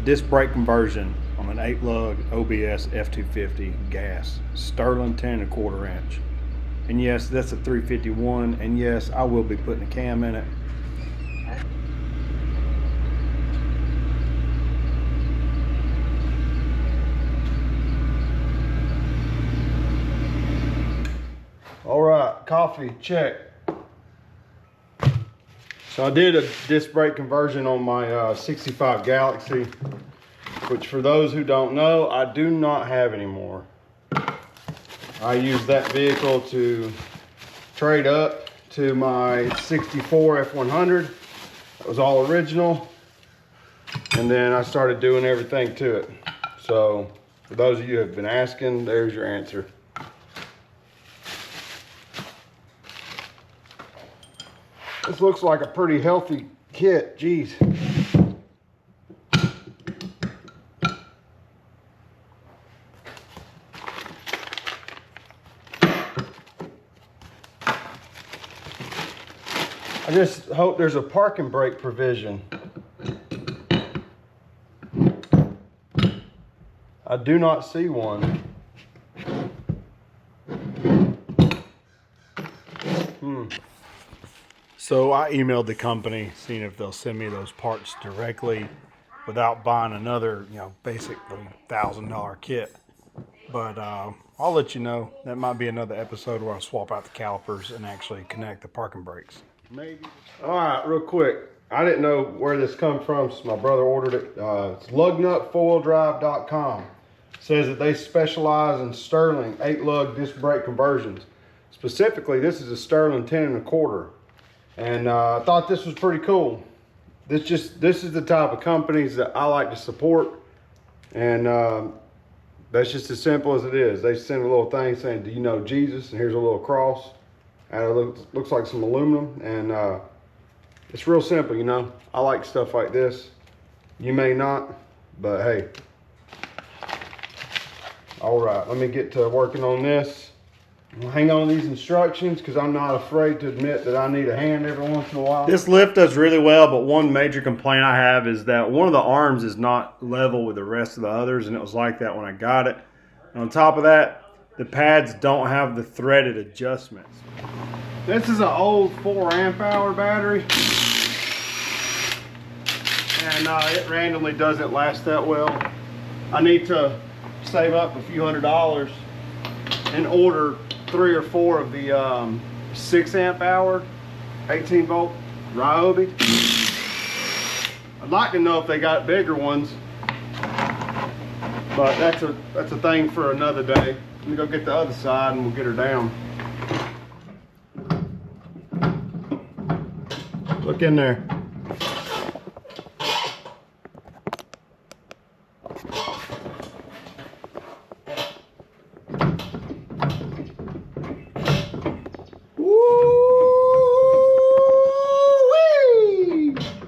disc brake conversion on an 8-lug OBS F250 gas, Sterling 10 1/4 inch. And yes, that's a 351, and yes, I will be putting a cam in it. All right, coffee, check. So I did a disc brake conversion on my 65 Galaxie, which for those who don't know, I do not have anymore. I used that vehicle to trade up to my 64 F100. It was all original. And then I started doing everything to it. So for those of you who have been asking, there's your answer. This looks like a pretty healthy kit, geez. I just hope there's a parking brake provision. I do not see one. So I emailed the company, seeing if they'll send me those parts directly without buying another, basically $1,000 kit. But I'll let you know. That might be another episode where I swap out the calipers and actually connect the parking brakes. Maybe. All right, real quick. I didn't know where this comes from, so my brother ordered it. It's lugnutfoildrive.com. It says that they specialize in Sterling 8-lug disc brake conversions. Specifically, this is a Sterling 10 1/4. And I thought this was pretty cool. This is the type of companies that I like to support. And that's just as simple as it is. They send a little thing saying, do you know Jesus? And here's a little cross. And it looks like some aluminum. And it's real simple, I like stuff like this. You may not, but hey. All right, let me get to working on this. I'll hang on to these instructions because I'm not afraid to admit that I need a hand every once in a while. This lift does really well, but one major complaint I have is that one of the arms is not level with the rest of the others, and it was like that when I got it. And on top of that, the pads don't have the threaded adjustments. This is an old 4 amp hour battery, and it randomly doesn't last that well. I need to save up a few $100s and order 3 or 4 of the 6 amp hour 18 volt Ryobi. I'd like to know if they got bigger ones, but that's a thing for another day. Let me go get the other side and we'll get her down. Look in there.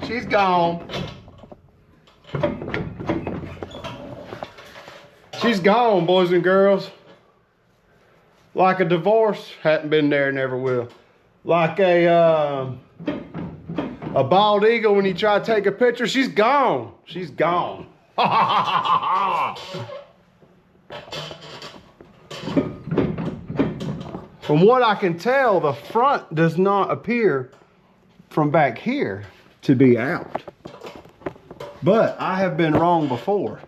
She's gone. She's gone, boys and girls. Like a divorce, hadn't been there, never will. Like a bald eagle when you try to take a picture, she's gone. She's gone. From what I can tell, the front does not appear from back here to be out. But I have been wrong before.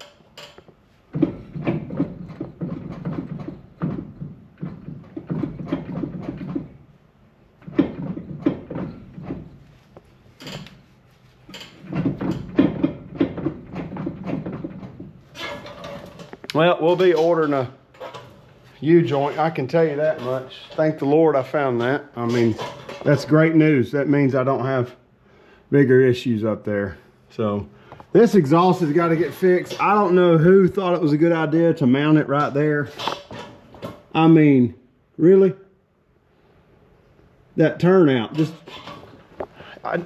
Well, we'll be ordering a U-joint, I can tell you that much. Thank the Lord I found that. I mean, that's great news. That means I don't have bigger issues up there. So this exhaust has got to get fixed. I don't know who thought it was a good idea to mount it right there. I mean, really? That turnout, just, I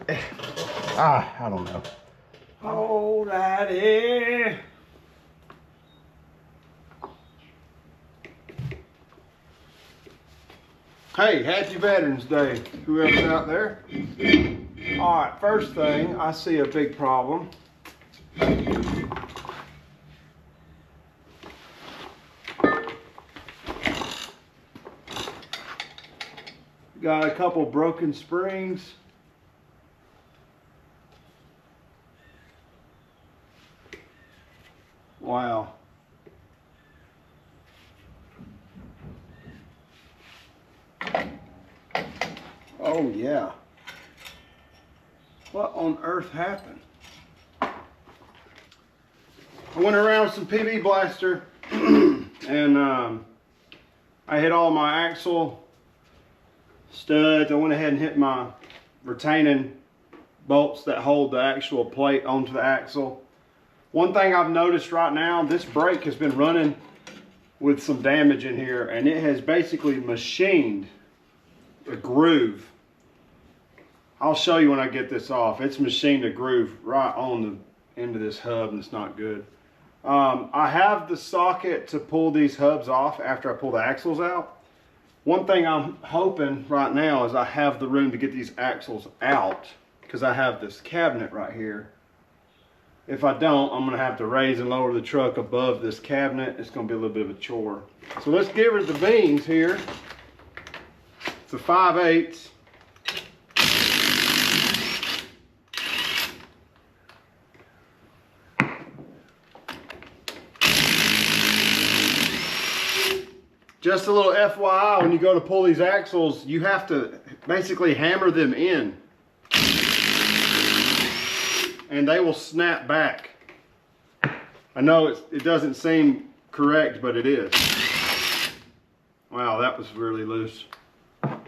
don't know. Oh, Daddy. Hey, happy Veterans Day, whoever's out there. All right, first thing, I see a big problem. got a couple broken springs. Wow. Oh yeah. What on earth happened? I went around with some PB blaster and I hit all my axle studs. I went ahead and hit my retaining bolts that hold the actual plate onto the axle. One thing I've noticed right now, this brake has been running with some damage in here, and it has basically machined a groove. I'll show you when I get this off. It's machined a groove right on the end of this hub, and it's not good. I have the socket to pull these hubs off after I pull the axles out. One thing I'm hoping right now is I have the room to get these axles out, because I have this cabinet right here. If I don't, I'm going to have to raise and lower the truck above this cabinet. It's going to be a little bit of a chore. So let's give her the beans here. It's a 5/8. Just a little FYI, when you go to pull these axles, you have to basically hammer them in. And they will snap back. I know it doesn't seem correct, but it is. Wow, that was really loose. I'm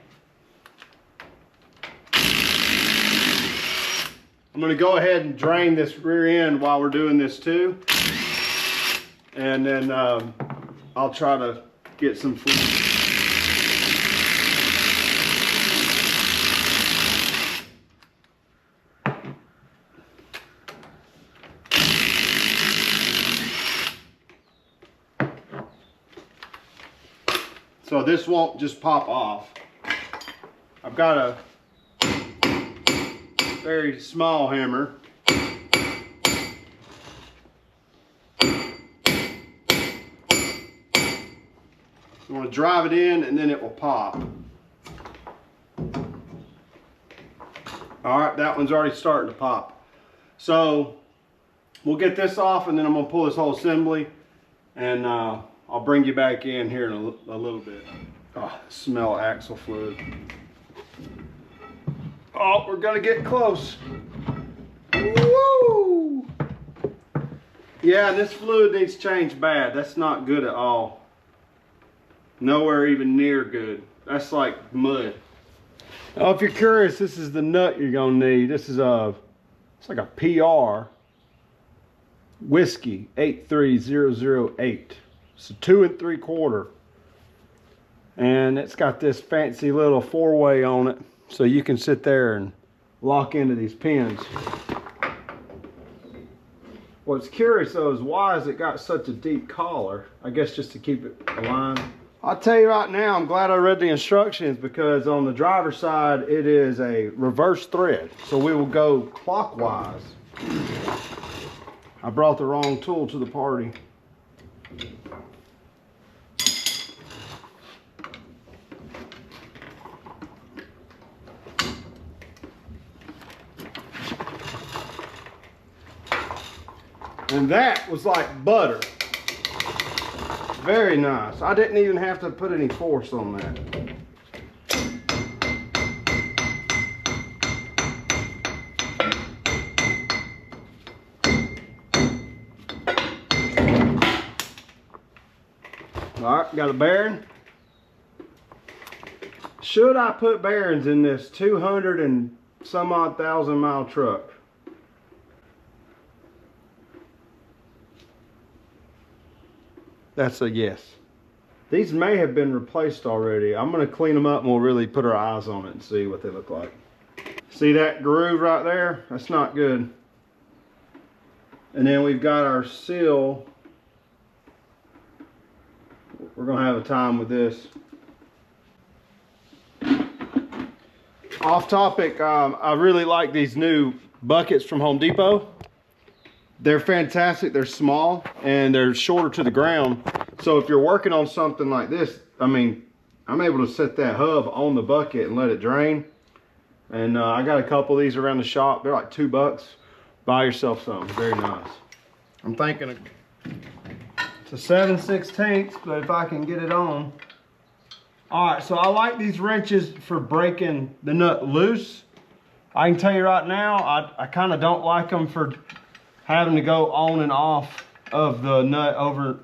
going to go ahead and drain this rear end while we're doing this too. And then I'll try to get some food. So this won't just pop off. I've got a very small hammer. You want to drive it in and then it will pop. All right, that one's already starting to pop. So we'll get this off and then I'm going to pull this whole assembly and I'll bring you back in here in a little bit. Oh, smell axle fluid. Oh, we're gonna get close. Woo! Yeah, this fluid needs changed bad. That's not good at all. Nowhere even near good. That's like mud. Oh, if you're curious, this is the nut you're gonna need. This is it's like a PR Whiskey 83008. It's a 2 3/4, and it's got this fancy little 4-way on it, so you can sit there and lock into these pins. What's curious though is why has it got such a deep collar? I guess just to keep it aligned. I'll tell you right now, I'm glad I read the instructions, because on the driver's side it is a reverse thread, so we will go clockwise. I brought the wrong tool to the party. And that was like butter. Very nice. I didn't even have to put any force on that. All right, got a bearing. Should I put bearings in this 200 and some odd thousand mile truck? That's a yes. These may have been replaced already. I'm going to clean them up and we'll really put our eyes on it and see what they look like. See that groove right there? That's not good. And then we've got our seal. We're going to have a time with this. Off topic, I really like these new buckets from Home Depot. They're fantastic. They're small and they're shorter to the ground. So if you're working on something like this, I I'm able to set that hub on the bucket and let it drain. And I got a couple of these around the shop. They're like $2. Buy yourself some. Very nice. I'm thinking it's a 7/16, but if I can get it on. All right, so I like these wrenches for breaking the nut loose. I can tell you right now, I kind of don't like them for having to go on and off of the nut over,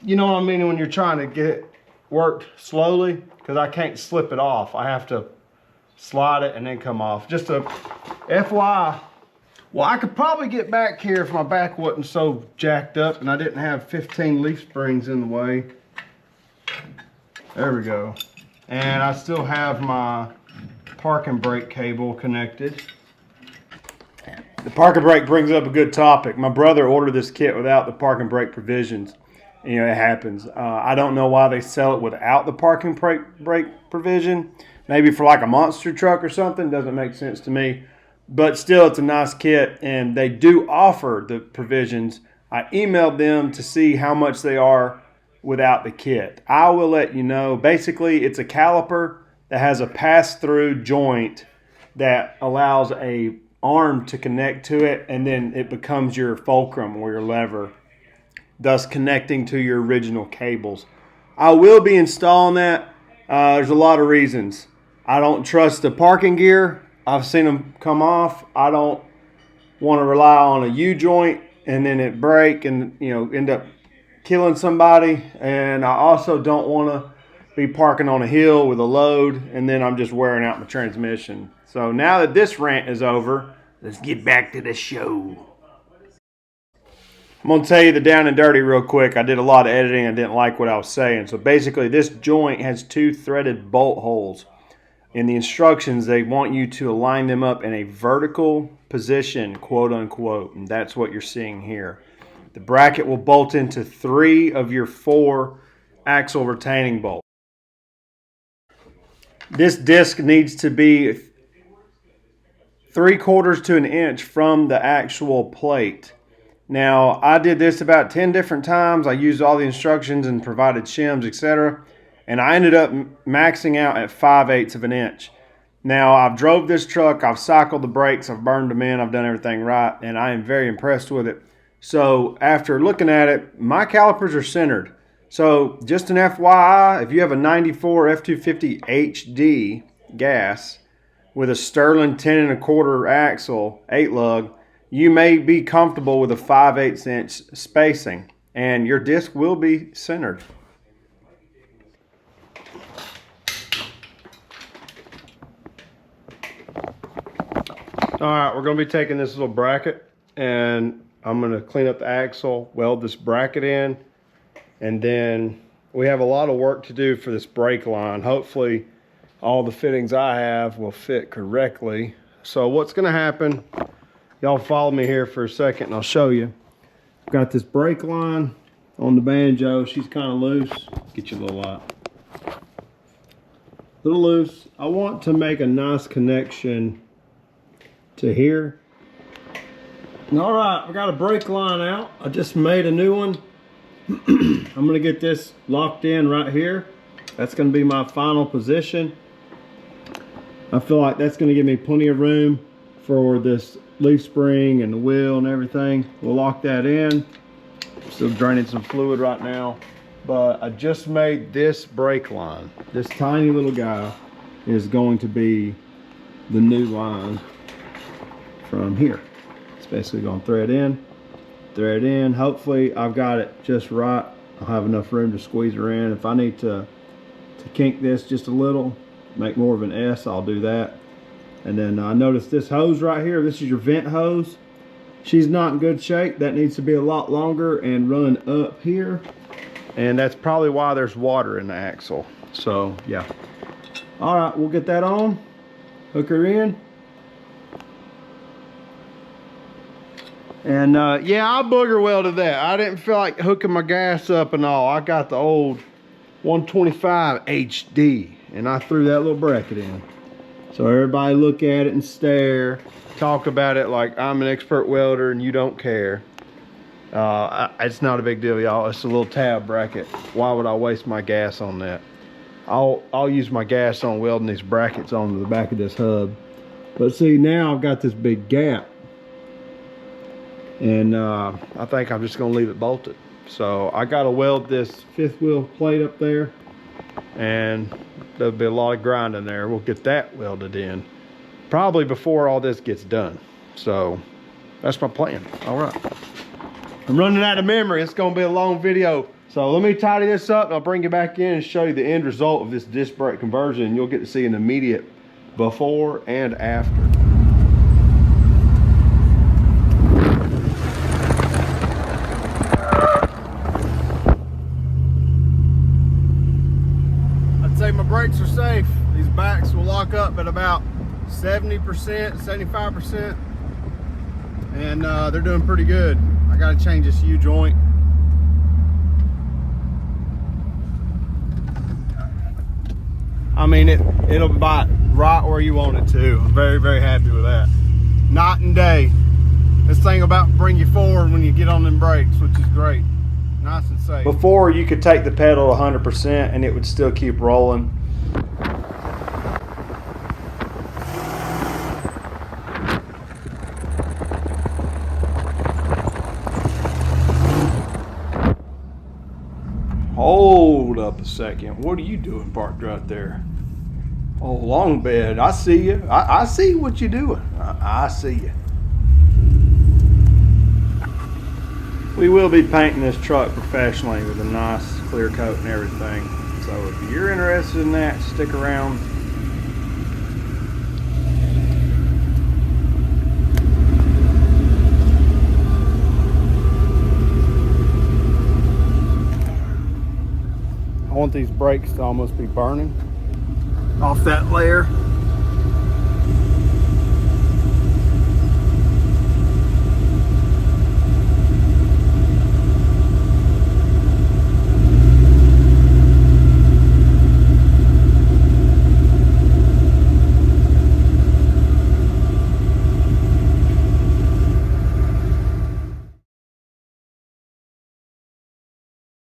you know what I mean, when you're trying to get it worked slowly, because I can't slip it off. I have to slide it and then come off. Just a FYI. Well, I could probably get back here if my back wasn't so jacked up and I didn't have 15 leaf springs in the way. There we go. And I still have my parking brake cable connected. The parking brake brings up a good topic. My brother ordered this kit without the parking brake provisions. You know, it happens. I don't know why they sell it without the parking brake provision. Maybe for like a monster truck or something. Doesn't make sense to me. But still, it's a nice kit, and they do offer the provisions. I emailed them to see how much they are without the kit. I will let you know. Basically, it's a caliper that has a pass-through joint that allows a arm to connect to it, and then it becomes your fulcrum or your lever, thus connecting to your original cables. I will be installing that. There's a lot of reasons. I don't trust the parking gear. I've seen them come off. I don't want to rely on a U-joint and then it break and, you know, end up killing somebody. And I also don't want to be parking on a hill with a load and then I'm just wearing out my transmission. So now that this rant is over, let's get back to the show. I'm going to tell you the down and dirty real quick. I did a lot of editing. I didn't like what I was saying. So basically this joint has 2 threaded bolt holes. In the instructions, they want you to align them up in a vertical position, quote unquote, and that's what you're seeing here. The bracket will bolt into 3 of your 4 axle retaining bolts. This disc needs to be 3/4 to an inch from the actual plate. Now, I did this about 10 different times. I used all the instructions and provided shims, etc. And I ended up maxing out at 5/8 of an inch. Now, I've drove this truck, I've cycled the brakes, I've burned them in, I've done everything right, and I am very impressed with it. So, after looking at it, my calipers are centered. So, just an FYI, if you have a 94 F250 HD gas with a Sterling 10 1/4 axle, 8 lug, you may be comfortable with a 5/8 inch spacing, and your disc will be centered. All right, we're going to be taking this little bracket and I'm going to clean up the axle, weld this bracket in, and then we have a lot of work to do for this brake line. Hopefully all the fittings I have will fit correctly. So what's going to happen, y'all follow me here for a second and I'll show you. I've got this brake line on the banjo. She's kind of loose. Get you a little light. A little loose. I want to make a nice connection to here. All right, I got a brake line out. I just made a new one. I'm gonna get this locked in right here. That's gonna be my final position. I feel like that's gonna give me plenty of room for this leaf spring and the wheel and everything. We'll lock that in. Still draining some fluid right now, but I just made this brake line. This tiny little guy is going to be the new line from here. It's basically going to thread in. Hopefully I've got it just right. I'll have enough room to squeeze her in. If I need to kink this just a little, make more of an S, I'll do that. And then I noticed this hose right here. This is your vent hose. She's not in good shape. That needs to be a lot longer and run up here. And that's probably why there's water in the axle. So yeah. All right, we'll get that on. Hook her in. And yeah, I booger welded that. I didn't feel like hooking my gas up and all. I got the old 125 HD and I threw that little bracket in. So everybody look at it and stare, talk about it like I'm an expert welder and you don't care. It's not a big deal, y'all. It's a little tab bracket. Why would I waste my gas on that? I'll use my gas on welding these brackets onto the back of this hub. But see, now I've got this big gap, and I think I'm just gonna leave it bolted. So I gotta weld this 5th wheel plate up there, and there'll be a lot of grinding there. We'll get that welded in probably before all this gets done. So that's my plan. All right, I'm running out of memory. It's gonna be a long video. So let me tidy this up, and I'll bring you back in and show you the end result of this disc brake conversion, and you'll get to see an immediate before and after. I'd say my brakes are safe. These backs will lock up at about 70%, 75%, and they're doing pretty good. I gotta change this U-joint. I mean, it'll bite right where you want it to. I'm very, very happy with that. Night and day. This thing about bring you forward when you get on them brakes, which is great. Nice and safe. Before, you could take the pedal 100% and it would still keep rolling. Hold up a second. What are you doing parked right there? Oh, long bed. I see you. I see what you're doing. I see you. We will be painting this truck professionally with a nice clear coat and everything. So if you're interested in that, stick around. I want these brakes to almost be burning off that layer.